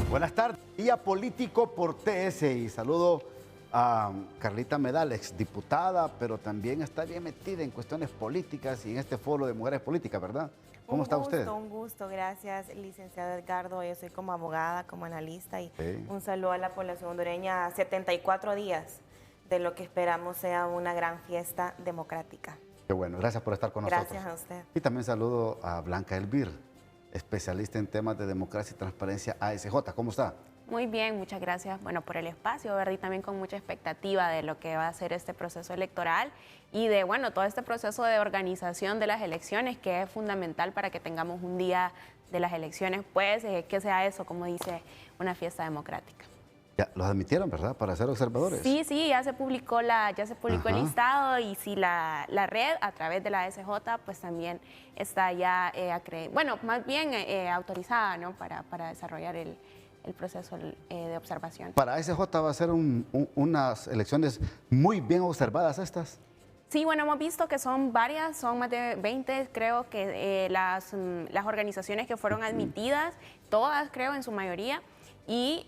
Buenas tardes. Día político por TSI. Saludo a Carlita Medal, exdiputada, pero también está bien metida en cuestiones políticas y en este foro de mujeres políticas, ¿verdad? ¿Cómo está usted? Un gusto, gracias, licenciado Edgardo. Yo soy como abogada, como analista y Sí. un saludo a la población hondureña a 74 días de lo que esperamos sea una gran fiesta democrática. Qué bueno, gracias por estar con nosotros. Gracias a usted. Y también saludo a Blanca Elvir, especialista en temas de democracia y transparencia ASJ. ¿Cómo está? Muy bien, muchas gracias por el espacio, ¿verdad? Y también con mucha expectativa de lo que va a ser este proceso electoral y de todo este proceso de organización de las elecciones, que es fundamental para que tengamos un día de las elecciones, pues que sea eso, como dice, una fiesta democrática. Ya los admitieron, ¿verdad? Para ser observadores. Sí, ya se publicó el listado y sí, la red a través de la SJ pues también está ya autorizada, ¿no? para desarrollar el proceso de observación. Para ASJ va a ser unas elecciones muy bien observadas estas. Sí, hemos visto que son varias, son más de 20, creo que las organizaciones que fueron admitidas, todas creo en su mayoría. Y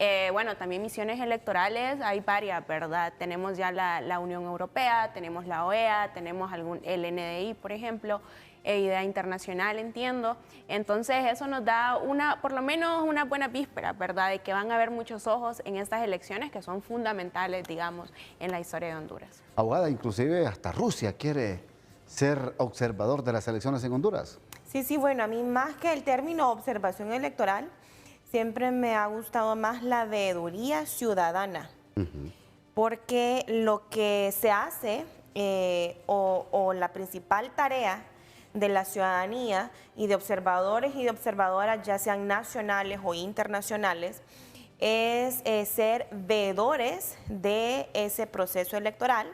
también misiones electorales, hay varias, ¿verdad? Tenemos ya la Unión Europea, tenemos la OEA, tenemos el NDI, por ejemplo, Idea Internacional, entiendo. Entonces eso nos da por lo menos una buena víspera, ¿verdad? De que van a haber muchos ojos en estas elecciones que son fundamentales, digamos, en la historia de Honduras. Abogada, inclusive hasta Rusia quiere ser observador de las elecciones en Honduras. Sí, a mí más que el término observación electoral, siempre me ha gustado más la veeduría ciudadana, porque lo que se hace o la principal tarea de la ciudadanía y de observadores y de observadoras, ya sean nacionales o internacionales, es ser veedores de ese proceso electoral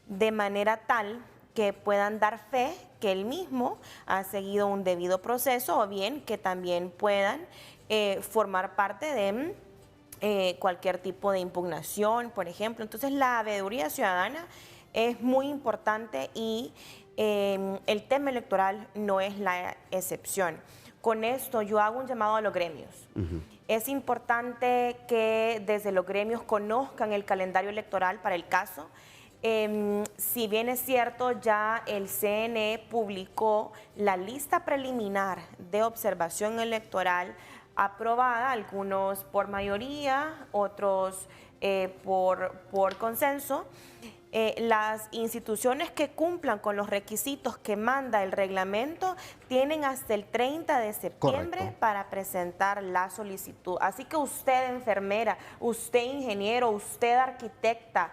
de manera tal que puedan dar fe que el mismo ha seguido un debido proceso o bien que también puedan formar parte de cualquier tipo de impugnación, por ejemplo. Entonces la veeduría ciudadana es muy importante y el tema electoral no es la excepción. Con esto yo hago un llamado a los gremios. Es importante que desde los gremios conozcan el calendario electoral para el caso. Si bien es cierto, ya el CNE publicó la lista preliminar de observación electoral aprobada, algunos por mayoría, otros por consenso. Las instituciones que cumplan con los requisitos que manda el reglamento tienen hasta el 30 de septiembre Correcto. para presentar la solicitud. Así que usted, enfermera, usted, ingeniero, usted, arquitecta,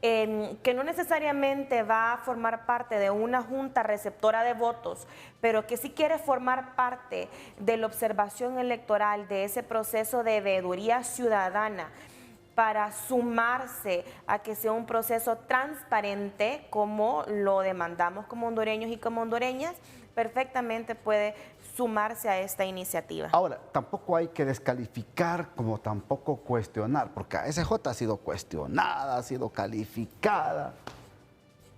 que no necesariamente va a formar parte de una junta receptora de votos, pero que sí quiere formar parte de la observación electoral, de ese proceso de veeduría ciudadana, para sumarse a que sea un proceso transparente como lo demandamos como hondureños y como hondureñas, perfectamente puede sumarse a esta iniciativa. Ahora, tampoco hay que descalificar como tampoco cuestionar, porque ASJ ha sido cuestionada, ha sido calificada.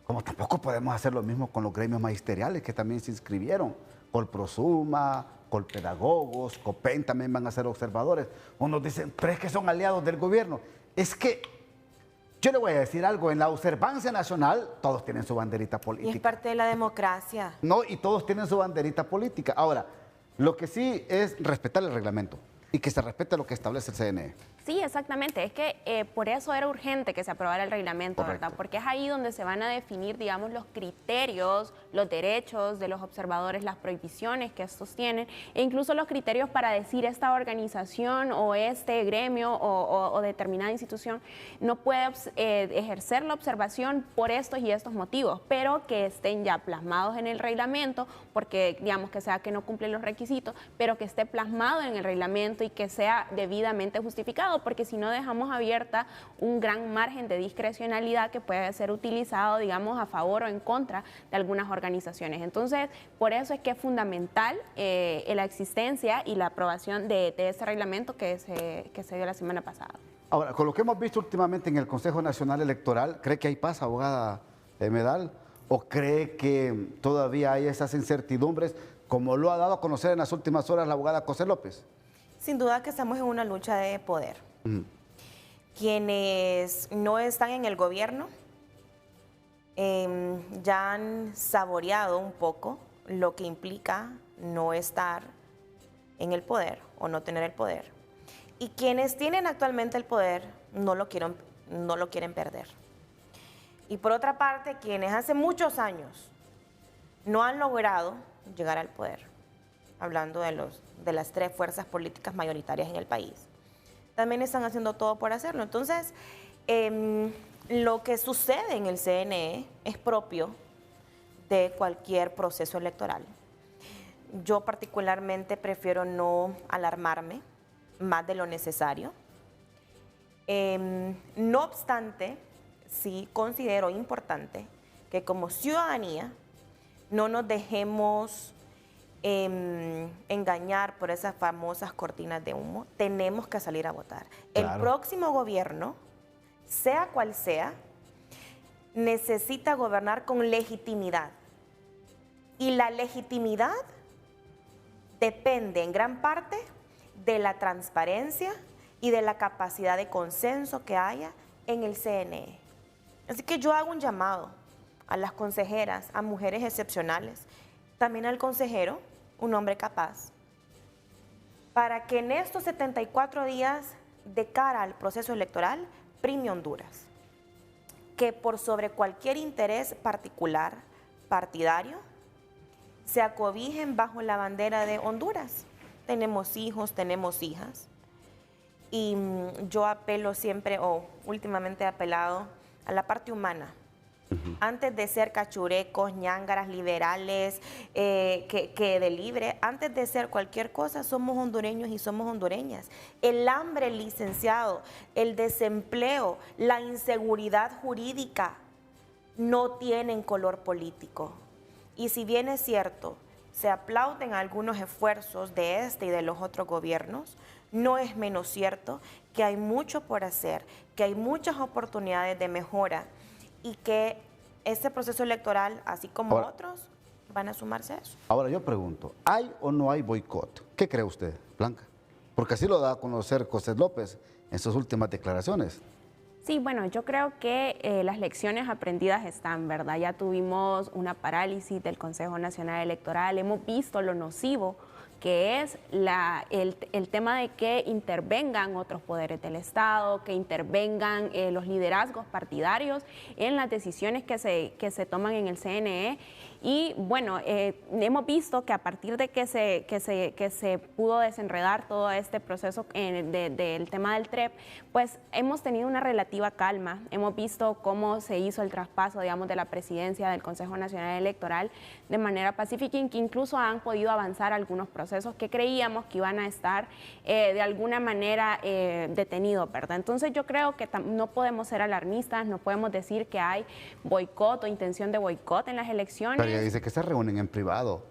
Como tampoco podemos hacer lo mismo con los gremios magisteriales que también se inscribieron. Colprosuma, Colpedagogos, COPEN también van a ser observadores. Unos dicen, pero es que son aliados del gobierno. Es que yo le voy a decir algo, en la observancia nacional todos tienen su banderita política. Y es parte de la democracia. No, y todos tienen su banderita política. Ahora, lo que sí es respetar el reglamento y que se respete lo que establece el CNE. Sí, exactamente. Es que por eso era urgente que se aprobara el reglamento, Correcto. ¿verdad? Porque es ahí donde se van a definir, digamos, los criterios, los derechos de los observadores, las prohibiciones que estos tienen, e incluso los criterios para decir esta organización o este gremio o determinada institución no puede ejercer la observación por estos y estos motivos, pero que estén ya plasmados en el reglamento, porque, digamos, que sea que no cumplen los requisitos, pero que esté plasmado en el reglamento y que sea debidamente justificado, porque si no dejamos abierta un gran margen de discrecionalidad que puede ser utilizado, digamos, a favor o en contra de algunas organizaciones. Entonces, por eso es que es fundamental la existencia y la aprobación de este reglamento que se dio la semana pasada. Ahora, con lo que hemos visto últimamente en el Consejo Nacional Electoral, ¿cree que hay paz, abogada Medal? ¿O cree que todavía hay esas incertidumbres, como lo ha dado a conocer en las últimas horas la abogada José López? Sin duda que estamos en una lucha de poder. Quienes no están en el gobierno ya han saboreado un poco lo que implica no estar en el poder o no tener el poder. Y quienes tienen actualmente el poder no lo quieren perder. Y por otra parte, quienes hace muchos años no han logrado llegar al poder, hablando de las tres fuerzas políticas mayoritarias en el país, también están haciendo todo por hacerlo. Entonces, lo que sucede en el CNE es propio de cualquier proceso electoral. Yo particularmente prefiero no alarmarme más de lo necesario. No obstante, sí considero importante que como ciudadanía no nos dejemos engañar por esas famosas cortinas de humo. Tenemos que salir a votar. Claro. El próximo gobierno, sea cual sea, necesita gobernar con legitimidad. Y la legitimidad depende en gran parte de la transparencia y de la capacidad de consenso que haya en el CNE. Así que yo hago un llamado a las consejeras, a mujeres excepcionales, también al consejero, un hombre capaz, para que en estos 74 días de cara al proceso electoral prime Honduras, que por sobre cualquier interés particular, partidario, se acobijen bajo la bandera de Honduras. Tenemos hijos, tenemos hijas, y yo apelo siempre, o últimamente he apelado a la parte humana. Antes de ser cachurecos, ñángaras, liberales, que de libre, antes de ser cualquier cosa, somos hondureños y somos hondureñas. El hambre, licenciado, el desempleo, la inseguridad jurídica no tienen color político. Y si bien es cierto, se aplauden algunos esfuerzos de este y de los otros gobiernos, no es menos cierto que hay mucho por hacer, que hay muchas oportunidades de mejora y que este proceso electoral, así como otros, van a sumarse a eso. Ahora yo pregunto, ¿hay o no hay boicot? ¿Qué cree usted, Blanca? Porque así lo da a conocer José López en sus últimas declaraciones. Sí, bueno, yo creo que las lecciones aprendidas están, ¿verdad? Ya tuvimos una parálisis del Consejo Nacional Electoral, hemos visto lo nocivo que es el tema de que intervengan otros poderes del Estado, que intervengan los liderazgos partidarios en las decisiones que se toman en el CNE. Y bueno, hemos visto que a partir de que se pudo desenredar todo este proceso del tema del TREP, pues hemos tenido una relativa calma. Hemos visto cómo se hizo el traspaso, digamos, de la presidencia del Consejo Nacional Electoral de manera pacífica, y que incluso han podido avanzar algunos procesos que creíamos que iban a estar de alguna manera detenidos, ¿verdad? Entonces yo creo que no podemos ser alarmistas, no podemos decir que hay boicot o intención de boicot en las elecciones. Pero ella dice que se reúnen en privado.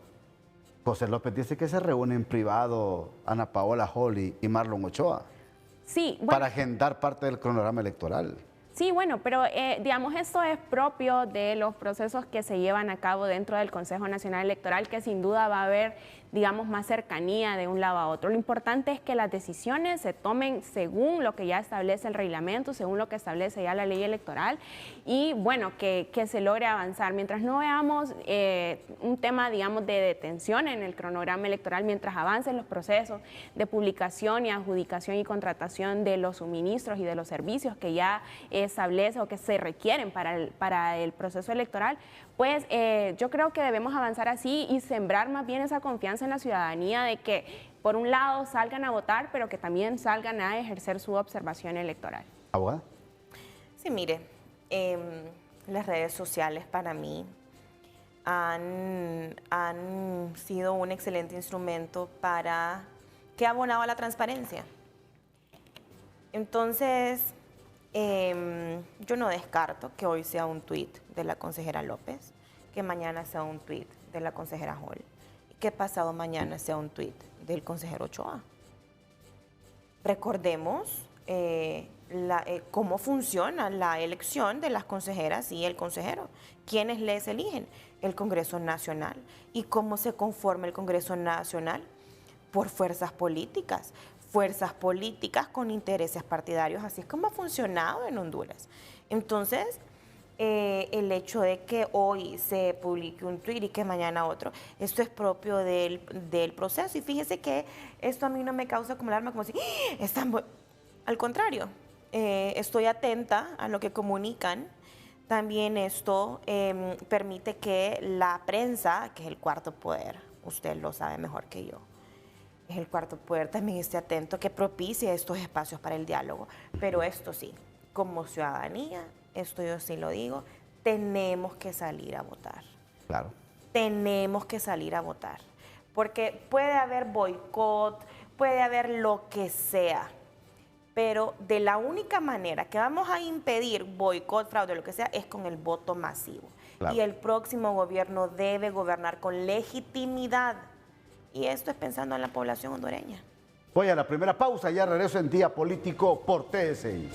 José López dice que se reúnen en privado Ana Paola Holly y Marlon Ochoa. Sí, bueno, para agendar parte del cronograma electoral. Sí, bueno, pero digamos, esto es propio de los procesos que se llevan a cabo dentro del Consejo Nacional Electoral, que sin duda va a haber, digamos, más cercanía de un lado a otro. Lo importante es que las decisiones se tomen según lo que ya establece el reglamento, según lo que establece ya la ley electoral, y bueno, que se logre avanzar. Mientras no veamos un tema, digamos, de detención en el cronograma electoral, mientras avancen los procesos de publicación y adjudicación y contratación de los suministros y de los servicios que ya establece o que se requieren para el proceso electoral, pues yo creo que debemos avanzar así y sembrar más bien esa confianza en la ciudadanía de que, por un lado, salgan a votar, pero que también salgan a ejercer su observación electoral. ¿Abogada? Sí, mire, las redes sociales para mí han sido un excelente instrumento que ha abonado a la transparencia. Entonces, yo no descarto que hoy sea un tuit de la consejera López, que mañana sea un tuit de la consejera Hall, y que pasado mañana sea un tuit del consejero Ochoa. Recordemos cómo funciona la elección de las consejeras y el consejero. ¿Quiénes les eligen? El Congreso Nacional. ¿Y cómo se conforma el Congreso Nacional? Por fuerzas políticas. fuerzas políticas con intereses partidarios. Así es como ha funcionado en Honduras. Entonces, el hecho de que hoy se publique un tweet y que mañana otro, esto es propio del proceso. Y fíjese que esto a mí no me causa como alarma, como si están... Al contrario, estoy atenta a lo que comunican. También esto permite que la prensa, que es el cuarto poder, usted lo sabe mejor que yo, es el cuarto poder, también esté atento, que propicie estos espacios para el diálogo. Pero esto sí, como ciudadanía, esto yo sí lo digo, tenemos que salir a votar. Claro. Tenemos que salir a votar. Porque puede haber boicot, puede haber lo que sea, pero de la única manera que vamos a impedir boicot, fraude, lo que sea, es con el voto masivo. Claro. Y el próximo gobierno debe gobernar con legitimidad. Y esto es pensando en la población hondureña. Voy a la primera pausa, ya regreso en Día Político por TSI.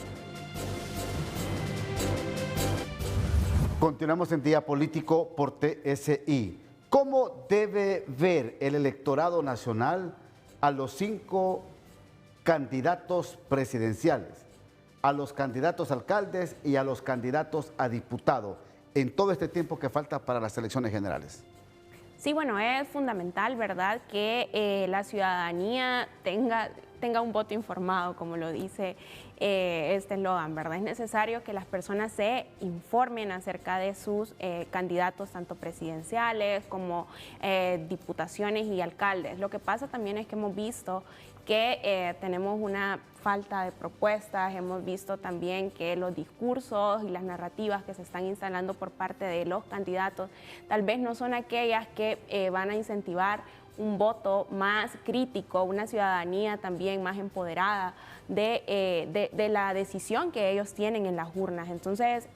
Continuamos en Día Político por TSI. ¿Cómo debe ver el electorado nacional a los 5 candidatos presidenciales, a los candidatos alcaldes y a los candidatos a diputado en todo este tiempo que falta para las elecciones generales? Sí, bueno, es fundamental, ¿verdad?, que la ciudadanía tenga un voto informado, como lo dice este eslogan, ¿verdad? Es necesario que las personas se informen acerca de sus candidatos, tanto presidenciales como diputaciones y alcaldes. Lo que pasa también es que hemos visto que tenemos una falta de propuestas, hemos visto también que los discursos y las narrativas que se están instalando por parte de los candidatos tal vez no son aquellas que van a incentivar un voto más crítico, una ciudadanía también más empoderada de la decisión que ellos tienen en las urnas. Entonces,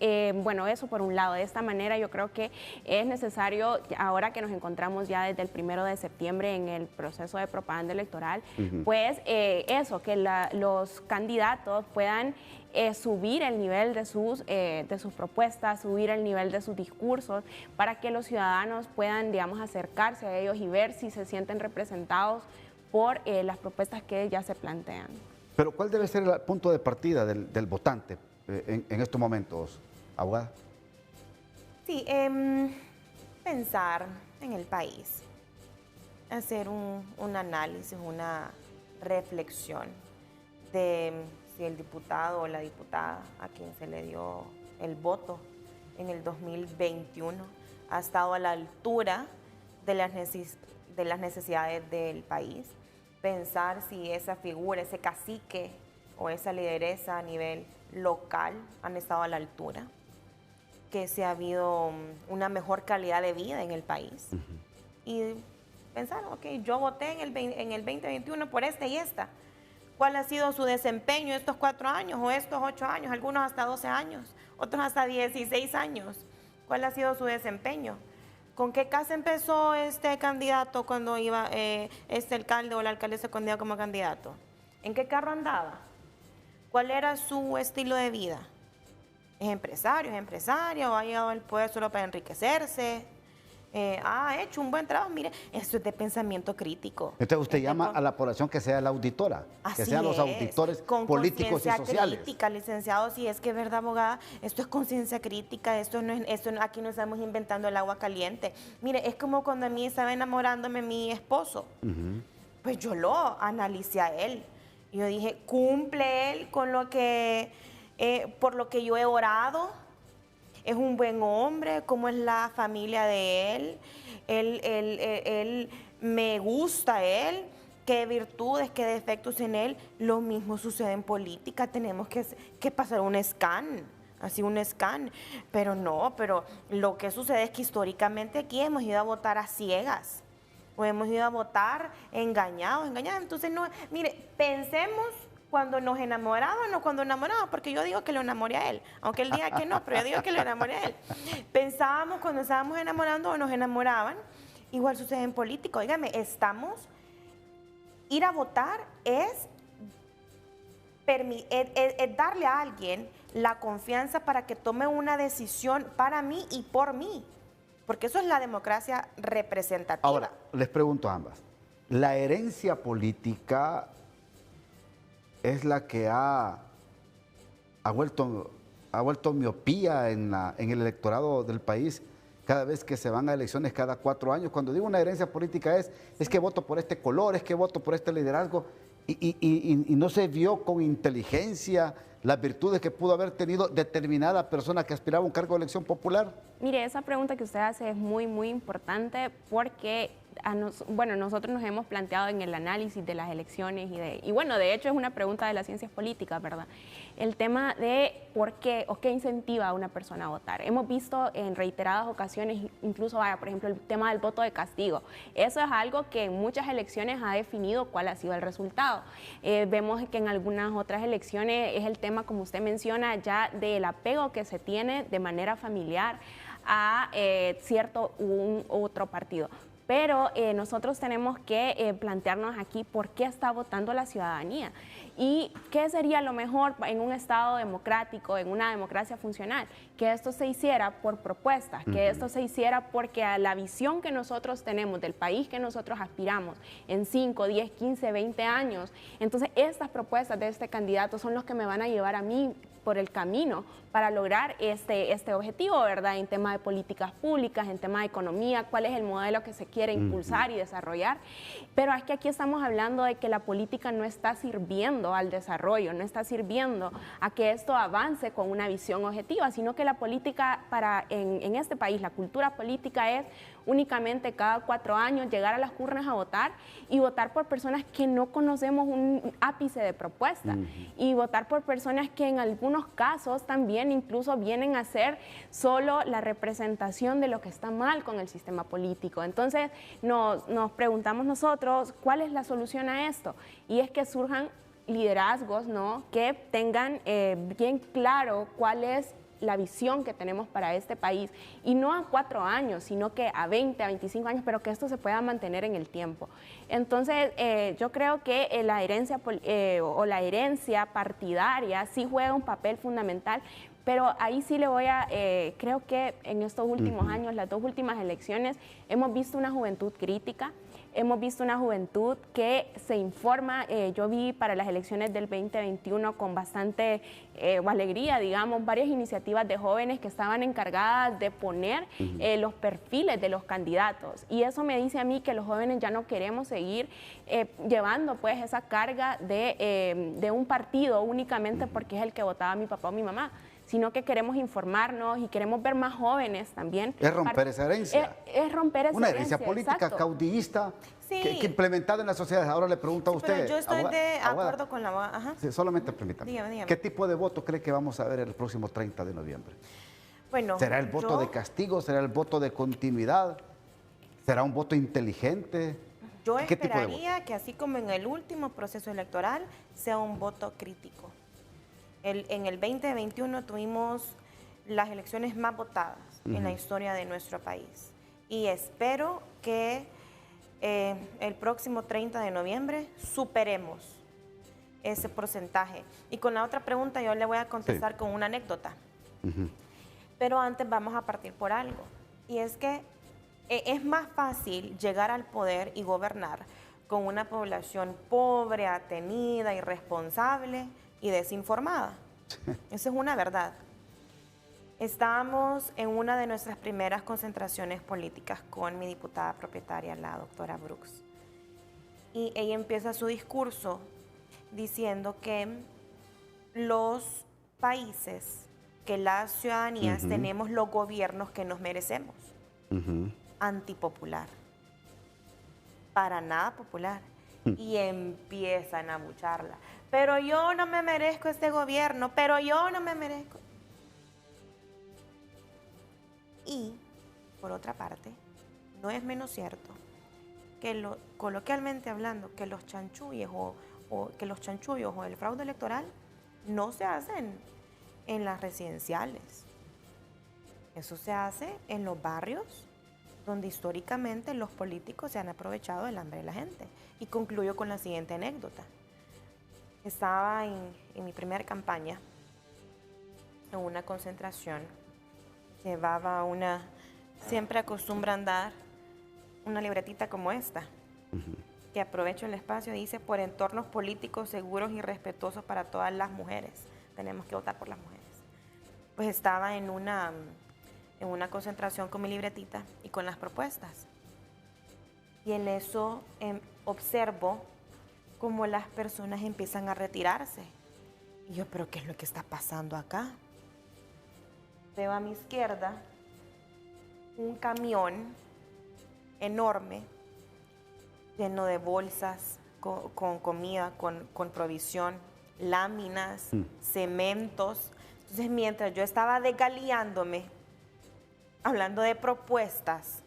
bueno, eso por un lado. De esta manera yo creo que es necesario, ahora que nos encontramos ya desde el 1 de septiembre en el proceso de propaganda electoral, pues eso, que los candidatos puedan subir el nivel de sus propuestas, subir el nivel de sus discursos, para que los ciudadanos puedan, digamos, acercarse a ellos y ver si se sienten representados por las propuestas que ya se plantean. Pero ¿cuál debe ser el punto de partida del votante en estos momentos, abogada? Sí, pensar en el país, hacer un análisis, una reflexión de si el diputado o la diputada a quien se le dio el voto en el 2021 ha estado a la altura de las necesidades del país. Pensar si esa figura, ese cacique o esa lideresa a nivel local han estado a la altura, que si ha habido una mejor calidad de vida en el país. Y pensar, ok, yo voté en el 2021 por esta y esta. ¿Cuál ha sido su desempeño estos 4 años o estos 8 años? Algunos hasta 12 años, otros hasta 16 años. ¿Cuál ha sido su desempeño? ¿Con qué casa empezó este candidato cuando iba este alcalde o la alcaldesa cuando iba como candidato? ¿En qué carro andaba? ¿Cuál era su estilo de vida? ¿Es empresario, es empresaria o ha llegado al poder solo para enriquecerse? Ha hecho un buen trabajo. Mire, esto es de pensamiento crítico. Entonces usted llama a la población que sea la auditora, que sean los auditores políticos y sociales. Crítica, licenciado, si es que es verdad, abogada, esto es conciencia crítica, aquí no estamos inventando el agua caliente. Mire, es como cuando a mí estaba enamorándome mi esposo. Pues yo lo analicé a él. Yo dije, ¿cumple él con lo que, por lo que yo he orado? ¿Es un buen hombre? ¿Cómo es la familia de él? Él me gusta él. ¿Qué virtudes, qué defectos en él? Lo mismo sucede en política. Tenemos que pasar un scan, así un scan. Pero no, pero lo que sucede es que históricamente aquí hemos ido a votar a ciegas. O hemos ido a votar engañados. Entonces, no, mire, pensemos cuando nos enamoraban o cuando enamoraban, porque yo digo que lo enamoré a él, aunque él diga que no, pero yo digo que lo enamoré a él. Pensábamos cuando estábamos enamorando o nos enamoraban, igual sucede en política. Óigame, ir a votar es darle a alguien la confianza para que tome una decisión para mí y por mí, porque eso es la democracia representativa. Ahora, les pregunto a ambas, ¿la herencia política es la que ha vuelto miopía en el electorado del país cada vez que se van a elecciones cada 4 años. Cuando digo una herencia política es que voto por este color, es que voto por este liderazgo y no se vio con inteligencia las virtudes que pudo haber tenido determinada persona que aspiraba a un cargo de elección popular. Mire, esa pregunta que usted hace es muy, muy importante porque nosotros nos hemos planteado en el análisis de las elecciones y bueno, de hecho es una pregunta de las ciencias políticas, ¿verdad? El tema de por qué o qué incentiva a una persona a votar. Hemos visto en reiteradas ocasiones, incluso, por ejemplo, el tema del voto de castigo. Eso es algo que en muchas elecciones ha definido cuál ha sido el resultado. Vemos que en algunas otras elecciones es el tema, como usted menciona, ya del apego que se tiene de manera familiar a un otro partido. Pero nosotros tenemos que plantearnos aquí por qué está votando la ciudadanía y qué sería lo mejor en un Estado democrático, en una democracia funcional, que esto se hiciera por propuestas, que esto se hiciera porque a la visión que nosotros tenemos del país que nosotros aspiramos en 5, 10, 15, 20 años. Entonces estas propuestas de este candidato son los que me van a llevar a mí por el camino para lograr este objetivo, ¿verdad? En tema de políticas públicas, en tema de economía, cuál es el modelo que se quiere impulsar y desarrollar. Pero es que aquí estamos hablando de que la política no está sirviendo al desarrollo, no está sirviendo a que esto avance con una visión objetiva, sino que la política en este país, la cultura política es únicamente cada 4 años llegar a las urnas a votar y votar por personas que no conocemos un ápice de propuesta y votar por personas que en algunos casos también incluso vienen a ser solo la representación de lo que está mal con el sistema político. Entonces nos preguntamos nosotros, ¿cuál es la solución a esto? Y es que surjan liderazgos, ¿no?, que tengan bien claro cuál es la visión que tenemos para este país, y no a 4 años, sino que a 20, a 25 años, pero que esto se pueda mantener en el tiempo. Entonces, yo creo que la herencia la herencia partidaria sí juega un papel fundamental, pero ahí sí le voy a, creo que en estos últimos años, las 2 últimas elecciones, hemos visto una juventud crítica. Hemos visto una juventud que se informa. Yo vi para las elecciones del 2021 con bastante alegría, digamos, varias iniciativas de jóvenes que estaban encargadas de poner los perfiles de los candidatos. Y eso me dice a mí que los jóvenes ya no queremos seguir llevando pues esa carga de un partido únicamente porque es el que votaba mi papá o mi mamá, sino que queremos informarnos y queremos ver más jóvenes también. Es romper esa herencia. Es romper esa una herencia política, exacto, caudillista, sí, que implementada en la sociedad. Ahora le pregunto a usted. Pero yo estoy de acuerdo con la... Ajá. Sí, solamente permítame. Dígame. ¿Qué tipo de voto cree que vamos a ver el próximo 30 de noviembre? Bueno, ¿será el voto de castigo? ¿Será el voto de continuidad? ¿Será un voto inteligente? Yo esperaría que así como en el último proceso electoral, sea un voto crítico. En el 2021 tuvimos las elecciones más votadas en la historia de nuestro país. Y espero que el próximo 30 de noviembre superemos ese porcentaje. Y con la otra pregunta yo le voy a contestar con una anécdota. Pero antes vamos a partir por algo. Y es que es más fácil llegar al poder y gobernar con una población pobre, atenida, irresponsable y desinformada. Eso es una verdad. Estábamos en una de nuestras primeras concentraciones políticas con mi diputada propietaria, la doctora Brooks. Y ella empieza su discurso diciendo que los países, que las ciudadanías tenemos los gobiernos que nos merecemos. Antipopular. Para nada popular. Y empiezan a abucharla. Pero yo no me merezco este gobierno, pero yo no me merezco. Y, por otra parte, no es menos cierto que coloquialmente hablando, que los chanchullos o el fraude electoral no se hacen en las residenciales. Eso se hace en los barrios donde históricamente los políticos se han aprovechado del hambre de la gente. Y concluyo con la siguiente anécdota. Estaba en mi primera campaña, en una concentración. Siempre acostumbran dar una libretita como esta, que aprovecho el espacio, dice, por entornos políticos seguros y respetuosos para todas las mujeres. Tenemos que votar por las mujeres. Pues estaba en una concentración con mi libretita y con las propuestas. Y en eso observo cómo las personas empiezan a retirarse. Y yo, ¿pero qué es lo que está pasando acá? Veo a mi izquierda un camión enorme, lleno de bolsas con comida, con provisión, láminas, cementos. Entonces, mientras yo estaba desgaleándome, hablando de propuestas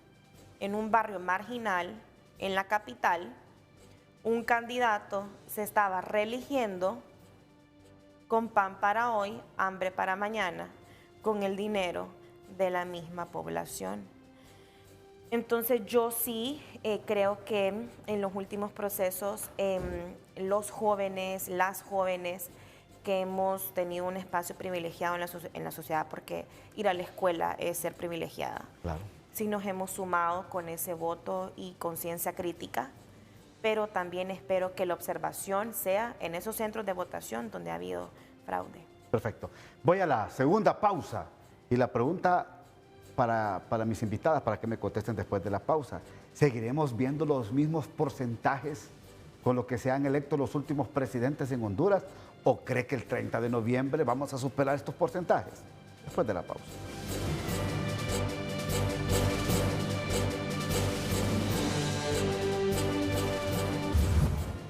en un barrio marginal, en la capital, un candidato se estaba reeligiendo con pan para hoy, hambre para mañana, con el dinero de la misma población. Entonces yo sí creo que en los últimos procesos los jóvenes, las jóvenes que hemos tenido un espacio privilegiado en la sociedad, porque ir a la escuela es ser privilegiada. Claro. Sí nos hemos sumado con ese voto y conciencia crítica, pero también espero que la observación sea en esos centros de votación donde ha habido fraude. Perfecto. Voy a la segunda pausa y la pregunta para mis invitadas, para que me contesten después de la pausa. ¿Seguiremos viendo los mismos porcentajes con lo que se han electo los últimos presidentes en Honduras? ¿O cree que el 30 de noviembre vamos a superar estos porcentajes? Después de la pausa.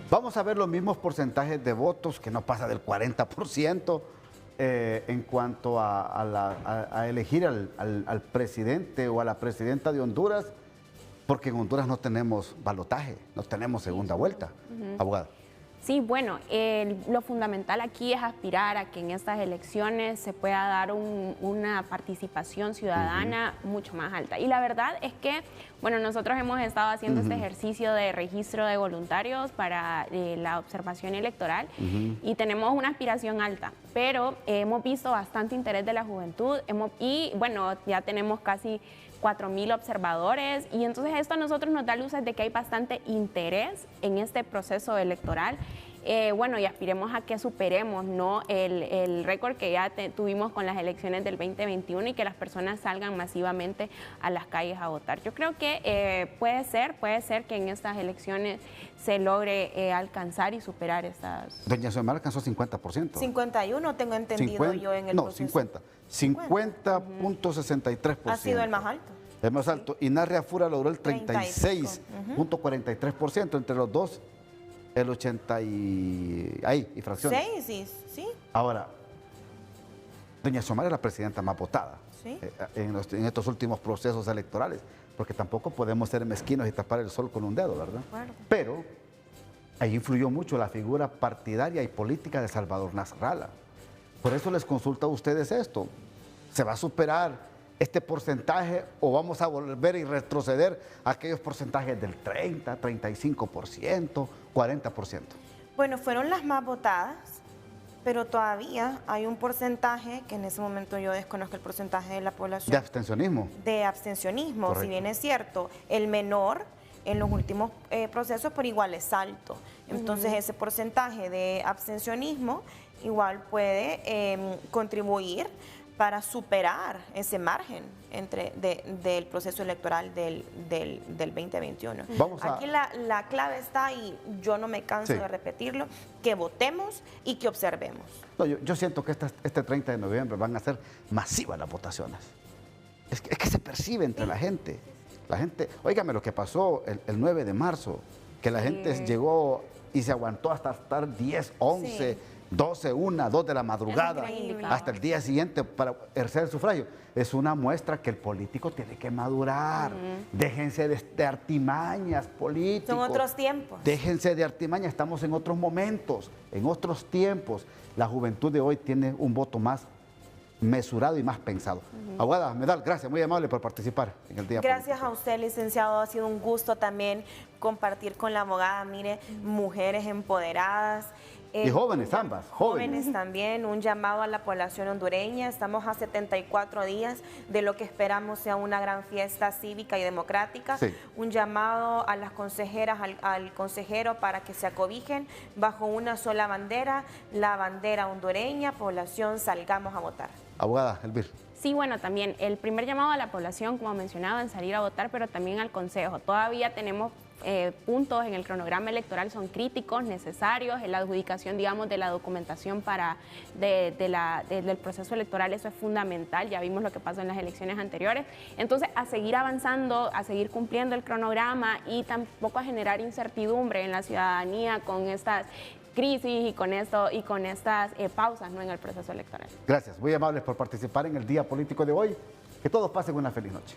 Vamos a ver los mismos porcentajes de votos, que no pasa del 40%, en cuanto a elegir al presidente o a la presidenta de Honduras, porque en Honduras no tenemos balotaje, no tenemos segunda vuelta. Abogada. Sí, bueno, lo fundamental aquí es aspirar a que en estas elecciones se pueda dar una participación ciudadana mucho más alta. Y la verdad es que, bueno, nosotros hemos estado haciendo este ejercicio de registro de voluntarios para la observación electoral y tenemos una aspiración alta, pero hemos visto bastante interés de la juventud y, bueno, ya tenemos casi 4,000 observadores y entonces esto a nosotros nos da luces de que hay bastante interés en este proceso electoral. Bueno, y aspiremos a que superemos, ¿no?, el récord que ya tuvimos con las elecciones del 2021 y que las personas salgan masivamente a las calles a votar. Yo creo que puede ser que en estas elecciones se logre alcanzar y superar estas... Doña Xiomara alcanzó 50%. 51 tengo entendido yo en el proceso. 50. 50.63%. Ha sido el más alto. El más alto. Y Narria Fura logró el 36.43%. Entre los dos, el 80 y fracciones. Sí. Ahora, doña Xiomara es la presidenta más votada en estos últimos procesos electorales, porque tampoco podemos ser mezquinos y tapar el sol con un dedo, ¿verdad? Claro. Pero ahí influyó mucho la figura partidaria y política de Salvador Nasralla. Por eso les consulto a ustedes esto. ¿Se va a superar este porcentaje o vamos a volver y retroceder a aquellos porcentajes del 30, 35%, 40%? Bueno, fueron las más votadas, pero todavía hay un porcentaje, que en ese momento yo desconozco el porcentaje de la población. ¿De abstencionismo? De abstencionismo, Correcto. si bien es cierto, el menor en los últimos procesos, pero igual es alto. Entonces ese porcentaje de abstencionismo igual puede contribuir para superar ese margen del proceso electoral del 2021. Aquí la clave está, y yo no me canso de repetirlo, que votemos y que observemos. No, yo siento que este 30 de noviembre van a ser masivas las votaciones. Es que se percibe entre la gente. La gente, óigame lo que pasó el 9 de marzo, que la gente llegó y se aguantó hasta estar 10, 11, 12, 1, 2 de la madrugada, hasta el día siguiente para ejercer el sufragio. Es una muestra que el político tiene que madurar. Déjense de artimañas políticos. Son otros tiempos. Déjense de artimañas, estamos en otros momentos, en otros tiempos. La juventud de hoy tiene un voto más mesurado y más pensado. Abogada Medal, gracias, muy amable por participar en el día. Gracias a usted, licenciado, ha sido un gusto también compartir con la abogada, mire, mujeres empoderadas Y jóvenes, ambas, jóvenes también, un llamado a la población hondureña. Estamos a 74 días de lo que esperamos sea una gran fiesta cívica y democrática. Sí. Un llamado a las consejeras, al consejero para que se acobijen bajo una sola bandera, la bandera hondureña. Población, salgamos a votar. Abogada Elvir. Sí, bueno, también el primer llamado a la población, como mencionaba, en salir a votar, pero también al Consejo. Todavía tenemos puntos en el cronograma electoral, son críticos, necesarios, en la adjudicación, digamos, de la documentación del proceso electoral, eso es fundamental, ya vimos lo que pasó en las elecciones anteriores. Entonces, a seguir avanzando, a seguir cumpliendo el cronograma y tampoco a generar incertidumbre en la ciudadanía con estas crisis y con estas pausas, ¿no?, en el proceso electoral. Gracias, muy amables por participar en el Día Político de hoy. Que todos pasen una feliz noche.